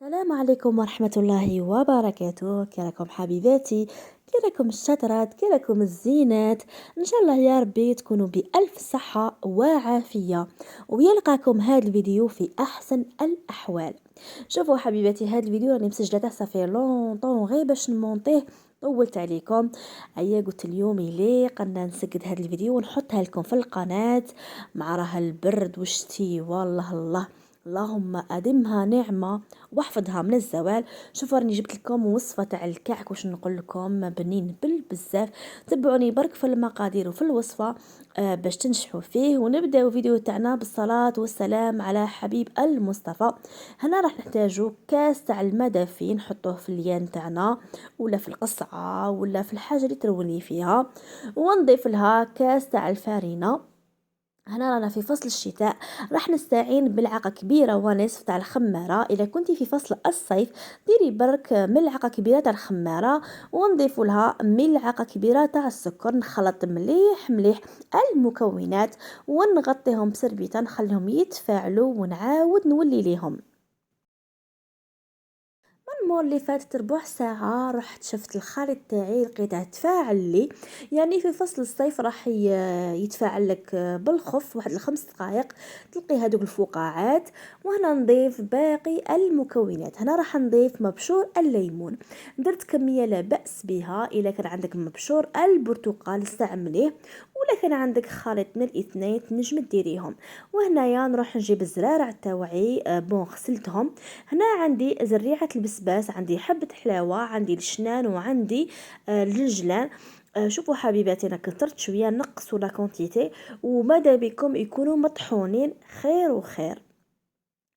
السلام عليكم ورحمة الله وبركاته. كي راكم حبيباتي؟ كي راكم الشطرات؟ كي راكم الزينات؟ ان شاء الله يا ربي تكونوا بألف صحة وعافية، ويلقاكم هذا الفيديو في احسن الاحوال. شوفوا حبيباتي، هذا الفيديو راني مسجلته صافي لونطون غير باش نمونطيه. طولت عليكم. ايا قلت اليوم يليق ان نسجد هذا الفيديو ونحطها لكم في القناة مع راه البرد والشتي، والله الله. اللهم ادمها نعمه واحفظها من الزوال. شوفوا راني جبت لكم وصفه تاع الكعك، واش نقول لكم، بنين بزاف. تبعوني برك في المقادير وفي الوصفه باش تنجحوا فيه. ونبداو فيديو تاعنا بالصلاه والسلام على حبيب المصطفى. هنا راح نحتاجو كاس تاع الماء دافي نحطوه في اليان تاعنا، ولا في القصعه، ولا في الحاجه اللي تروني فيها. ونضيف لها كاس تاع الفارينه. هنا رانا في فصل الشتاء، راح نستعين بالعقة كبيرة ونصف تاع الخمارة. إذا كنتي في فصل الصيف ديري برك ملعقة كبيرة تاع الخمارة، ونضيف لها ملعقة كبيرة تاع السكر. نخلط مليح مليح المكونات ونغطيهم بسربيتة نخليهم يتفاعلوا، ونعاود نولي ليهم. المور اللي فاتت ربع ساعة رحت شفت الخليط تاعي لقيته تفاعل لي. يعني في فصل الصيف راح يتفاعل لك بالخف واحد ال5 دقائق تلقي هذوك الفقاعات. وهنا نضيف باقي المكونات. هنا راح نضيف مبشور الليمون، درت كمية لا بأس بها. إذا كان عندك مبشور البرتقال استعمليه، ولا كان عندك خليط من الاثنين تنجم ديريهم. وهنايا نروح نجيب الزرارع تاوعي بون غسلتهم. هنا عندي زريعة البسباس، عندي حبة حلاوة، عندي الشنان، وعندي الجنجلان. شوفوا حبيباتي انا كثرت شويه، نقصوا لا كونتيتي، وماذا بكم يكونوا مطحونين خير وخير.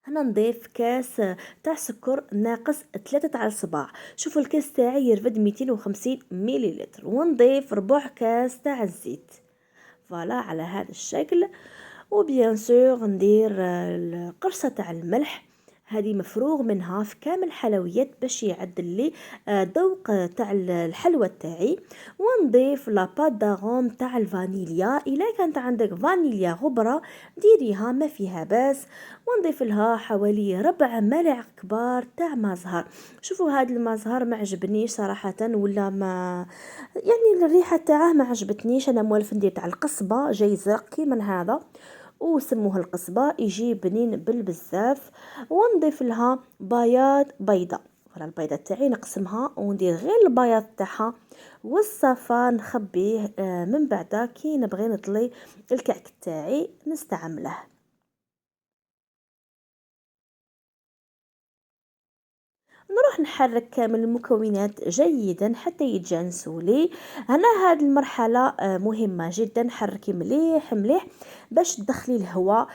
هنا نضيف كاس تاع سكر ناقص 3 تاع الصباع. شوفوا الكاس تاعي يرفد 250 مليلتر. ونضيف ربع كاس تاع الزيت، فوالا على هذا الشكل. وبيان سور ندير القرصه تاع الملح، هذه مفروغ منها في كامل الحلويات باش يعدل لي ذوق تاع الحلوى تاعي. ونضيف لاباط داغوم تاع الفانيليا، الا كانت عندك فانيليا غبره ديريها ما فيها باس. ونضيف لها حوالي 4 ملاعق كبار تاع ما زهر. شوفوا هذا الماء زهر ما عجبنيش صراحه، ولا ما يعني الريحه تاعه ما عجبتنيش. انا موالف ندير تاع القصبه جاي زرق كيما هذا، وسموه القصبة، يجي بنين بالبزاف. ونضيف لها بياض بيضة. ولا البيضة تاعي نقسمها وندير غير البياض تاعها، والصفا نخبيه من بعد كي نبغي نطلي الكعك تاعي نستعمله. نروح نحرك كامل المكونات جيدا حتى يتجانسوا لي. هنا هذه المرحله مهمه جدا. حركي مليح مليح باش تدخلي الهواء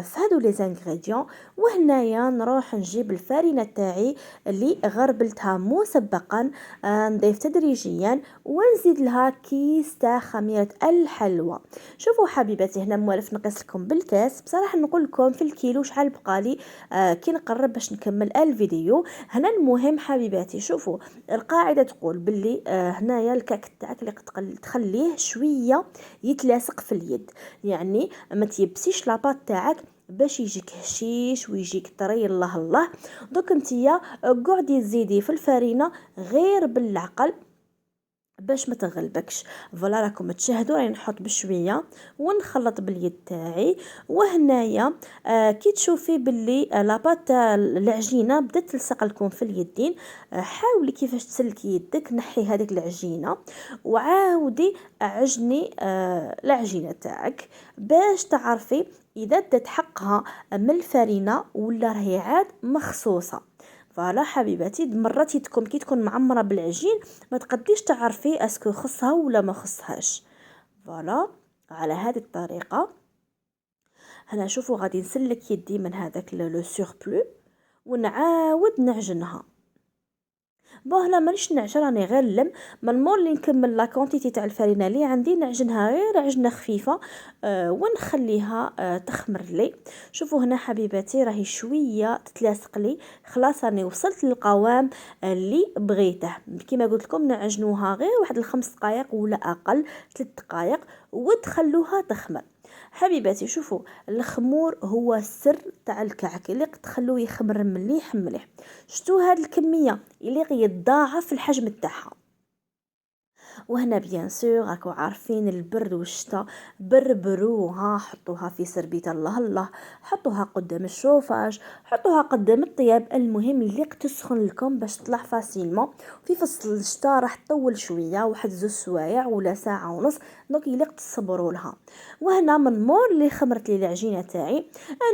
في هادو لي زانغريديون. وهنايا نروح نجيب الفارينه تاعي اللي غربلتها مسبقا، نضيف تدريجيا ونزيد لها كيس تاع خميره الحلوى. شوفوا حبيباتي، هنا موالف نقيس لكم بالكاس. بصراحه نقول لكم في الكيلو شحال بقالي كي نقرب باش نكمل الفيديو. هنا المهم حبيباتي، شوفوا القاعده تقول باللي هنايا الكعك تاعك اللي تخليه شويه يتلاصق في اليد، يعني ما تيبسيش لاباط تاعك باش يجيك هشيش ويجيك طري. الله الله. دوك نتيا قعدي تزيدي في الفرينه غير بالعقل باش ما تغلبكش. فوالا راكم تشاهدوا راني نحط بشويه ونخلط باليد تاعي. وهنايا كي تشوفي باللي لاباط تاع العجينه بدات تلصق لكم في اليدين، حاولي كيفاش تسلكي يدك، نحي هذيك العجينه وعاودي عجني العجينه تاعك باش تعرفي اذا دات حقها من الفرينه ولا راهي عاد مخصوصه. فوالا حبيباتي، مرات يدكم كي تكون معمره بالعجين ما تقديش تعرفي اسكو خصها ولا ما خصهاش. فوالا على هذه الطريقه. هنا شوفوا غادي نسلك يدي من هذاك لو سوربلو ونعاود نعجنها. هنا مانيش نعجن، راني غير لم من مور اللي نكمل لا كونتيتي تاع الفرينه اللي عندي نعجنها غير عجنه خفيفه ونخليها تخمر لي. شوفوا هنا حبيباتي راهي شويه تتلاصق لي، خلاص راني وصلت للقوام اللي بغيته. كما قلت لكم نعجنوها غير واحد ال5 دقائق ولا اقل 3 دقائق وتخلوها تخمر. حبيباتي شوفوا، الخمور هو السر تاع الكعك اللي تخلوه يخمر مليح مليح. شتو هاد الكميه اللي يتضاعف الحجم تاعها. وهنا بيان سور راكو عارفين البرد والشتا، بربروها، حطوها في سربيته الله الله، حطوها قدام الشوفاج، حطوها قدام الطياب، المهم اللي تسخن لكم باش تطلع فاسيلمون. في فصل الشتا راح تطول شويه، واحد 2 سوايع ولا ساعه ونص، دونك يليق تصبروا لها. وهنا من مور اللي خمرت لي العجينه تاعي،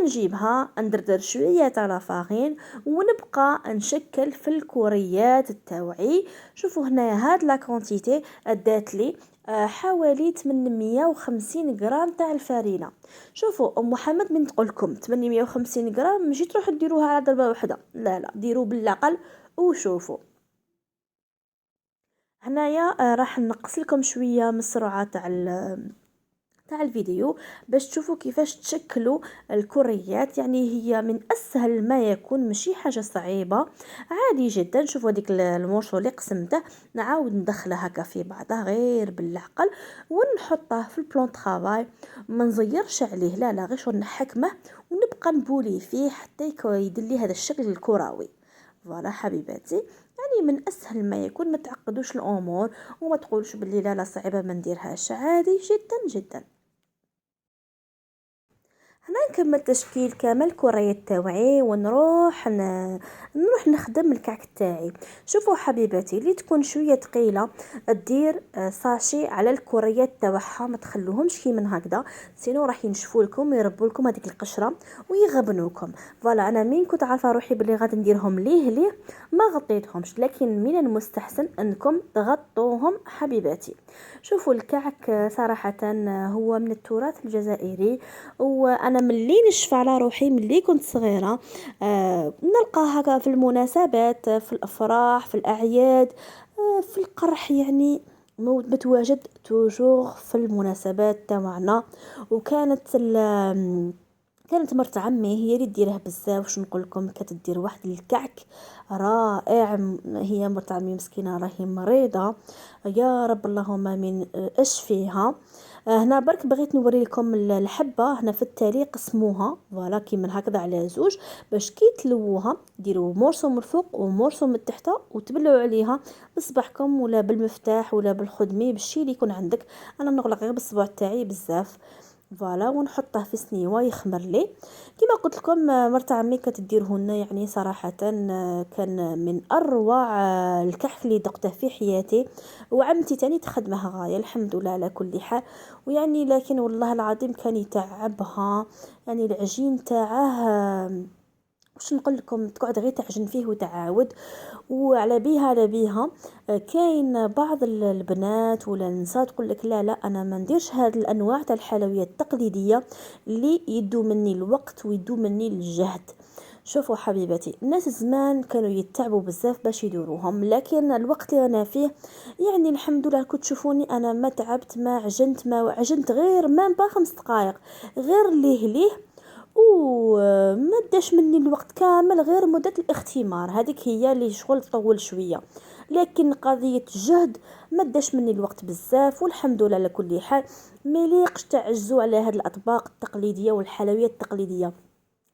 نجيبها ندردر شويه تاع لافارين، ونبقى نشكل في الكوريات تاوعي. شوفوا هنا هاد لا كونتيتي ادات لي حوالي 850 غرام تاع الفرينه. شوفوا ام محمد من تقول لكم 850 غرام ماشي تروحوا ديروها على ضربه واحده، لا لا، ديروا بالعقل وشوفوا. هنايا راح نقص لكم شويه من السرعه تاع الفيديو باش تشوفوا كيفاش تشكلوا الكريات. يعني هي من اسهل ما يكون، ماشي حاجه صعيبه، عادي جدا. شوفوا هذيك المورشو اللي قسمته، نعاود ندخله هكا في بعضه غير بالعقل، ونحطه في البلون طرافاي، ما نزيرش عليه، لا لا، غير شو نحكمه ونبقى نبولي فيه حتى يدير لي هذا الشكل الكروي. فوالا حبيباتي، يعني من اسهل ما يكون، ما تعقدوش الامور وما تقولش باللي لا لا صعيبه ما نديرهاش، عادي جدا جدا. هنا نكمل تشكيل كامل كرية تاوعي، نروح نخدم الكعك تاعي. شوفوا حبيباتي، اللي تكون شويه ثقيله دير ساشي على الكريات تاعها، ما تخلوهمش كي من هكذا، سينو راح ينشفوا لكم ويربوا لكم هذيك القشره ويغبنوكم. فوالا انا مين كنت عارفه روحي بلي غادي نديرهم ليه ما غطيتهمش، لكن من المستحسن انكم تغطوهم حبيباتي. شوفوا الكعك صراحه هو من التراث الجزائري، وانا ملي نشفى على روحي ملي كنت صغيره نلقاها هكا في المناسبات، في الافراح، في الاعياد، في القرح، يعني متواجد توجور في المناسبات تاعنا. وكانت كانت مرت عمي هي اللي ديرها بزاف، واش نقول لكم، كتدير واحد الكعك رائع. هي مرت عمي مسكينه راهي مريضه، يا رب اللهم امين اشفيها. هنا برك بغيت نوري لكم الحبه، هنا في التالي قسموها فوالا كيما هكذا على زوج، باش كي تلووها ديروا مورسو من الفوق ومورسو من التحت، وتبلعوا عليها بصبعكم ولا بالمفتاح ولا بالخدمي بالشي اللي يكون عندك. انا نغلق غير بالصبع تاعي بزاف فوالا، ونحطه في سنيوه يخمر لي. كما قلت لكم مرت عمي كتديرهن، يعني صراحه كان من اروع الكحك اللي ذقته في حياتي. وعمتي تاني تخدمها غايه الحمد لله على كل حال. ويعني لكن والله العظيم كان يتعبها، يعني العجين تاعه واش نقول لكم، تقعد غير تعجن فيه وتعاود وعلى بيها على بيها. كاين بعض البنات ولا النساء تقول لك لا لا، انا ما نديرش هاد الانواع تاع الحلويات التقليديه اللي يدو مني الوقت ويدو مني الجهد. شوفوا حبيباتي، الناس زمان كانوا يتعبوا بزاف باش يدوروهم، لكن الوقت اللي انا فيه يعني الحمد لله كنت تشوفوني انا ما تعبت ما عجنت غير ما با 5 دقائق، غير ليه وما داش مني الوقت كامل، غير مدة الاختمار هذيك هي اللي شغل طول شوية، لكن قضية جهد ما داش مني الوقت بزاف، والحمد لله على كل حال. مليقش تعجزوا على هاد الاطباق التقليدية والحلويات التقليدية.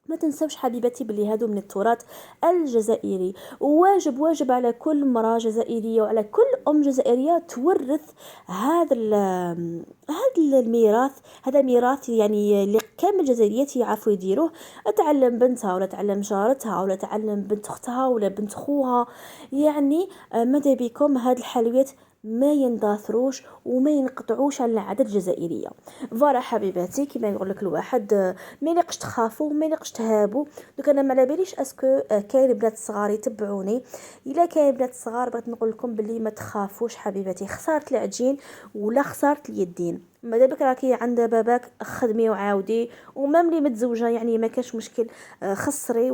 ما تنسوش حبيبتي بلي هادو من التراث الجزائري، وواجب واجب على كل مرأة جزائرية وعلى كل أم جزائرية تورث هذا الميراث. هذا ميراث يعني اللي كامل الجزائريات يعرفوا يديروه. تعلم بنتها ولا تعلم جارتها ولا تعلم بنت اختها ولا بنت خوها، يعني ماذا بكم هاد الحلويات ما يندثروش وما ينقطعوش على العادات الجزائريه. فوالا حبيباتي، كما يقول لك الواحد ما يليقش تخافوا ما يليقش تهابوا. دوك انا ما على باليش اسكو كاين بنات صغار يتبعوني. الا كاين بنات صغار بغيت نقول لكم باللي ما تخافوش حبيباتي، خساره العجين ولا خساره اليدين، ماذا بك راكي عند باباك خدمي وعاودي، ومام لي متزوجه يعني ما كاش مشكل، خسري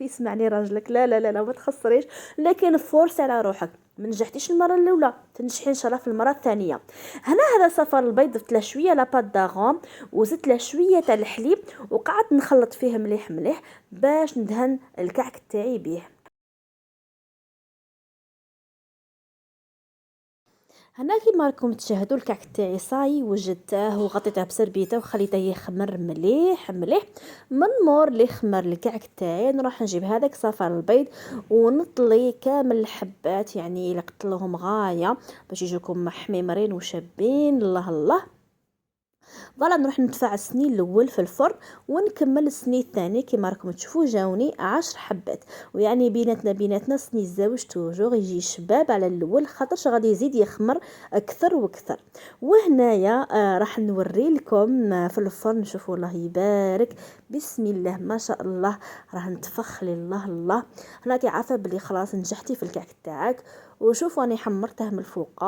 يسمعني راجلك، لا لا لا لا ما تخسريش، لكن فورس على روحك، ما نجحتيش المره الاولى تنجحي ان شاء الله في المره الثانيه. هنا هذا صفار البيض درت له شويه لاباط داغون، وزدت له شويه تاع الحليب، وقعدت نخلط فيه مليح مليح باش ندهن الكعك تاعي بيه. هنا كيما راكم تشاهدوا الكعك تاعي صاي وجدته وغطيته بسربيته وخليته يخمر مليح مليح. من مور اللي خمر الكعك تاعي نروح نجيب هذاك صفار البيض ونطلي كامل الحبات، يعني الا قتلهم غايه باش يجوكم حميمرين وشابين. الله الله. فوالا نروح ندفع السني الاول في الفرن ونكمل السني الثاني كما راكم تشوفوا جاوني 10 حبات، ويعني بيناتنا سني الزوج توجور يجي شباب على الاول خاطرش غادي يزيد يخمر اكثر واكثر. وهنايا راح نوري لكم في الفرن، شوفوا الله يبارك بسم الله ما شاء الله راه نتفخ لله الله. هنا عارفه بلي خلاص نجحتي في الكعك تاعك، وشوفوا راني حمرته من الفوق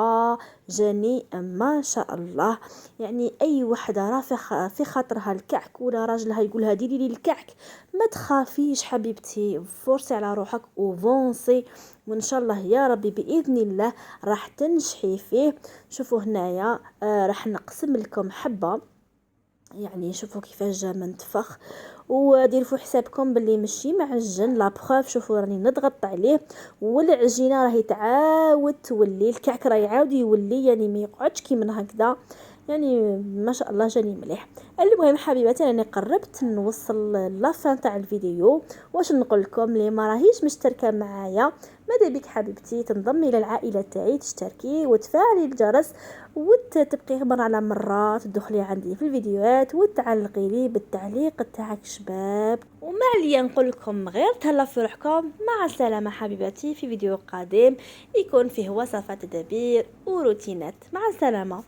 جاني ما شاء الله. يعني اي وحده راه في خاطرها الكعك ولا راجلها يقولها ديري لي الكعك، ما تخافيش حبيبتي، فورسي على روحك وفونسي، وان شاء الله يا ربي باذن الله راح تنجحي فيه. شوفوا هنايا راح نقسم لكم حبه، يعني شوفوا كيفاش جا منتفخ، وديروا في حسابكم باللي ماشي معجن لا بروف. شوفوا راني نضغط عليه والعجينه راهي تعاود تولي الكعك، راه يعاود يولي يعني ما يقعدش كيما هكذا، يعني ما شاء الله جاني مليح. المهم حبيباتي راني قربت نوصل لافان تاع الفيديو، واش نقول لكم اللي ما راهيش مشتركه معايا ماذا بك حبيبتي تنضمي الى العائله تاعي، تشتركي وتفعلي الجرس وتبقي مرة على مرة تدخلي عندي في الفيديوهات وتعلقي لي بالتعليق تاعك شباب. وما عليا نقول لكم غير تهلا في روحكم، مع السلامه حبيباتي في فيديو قادم يكون فيه وصفات تدابير وروتينات. مع السلامه.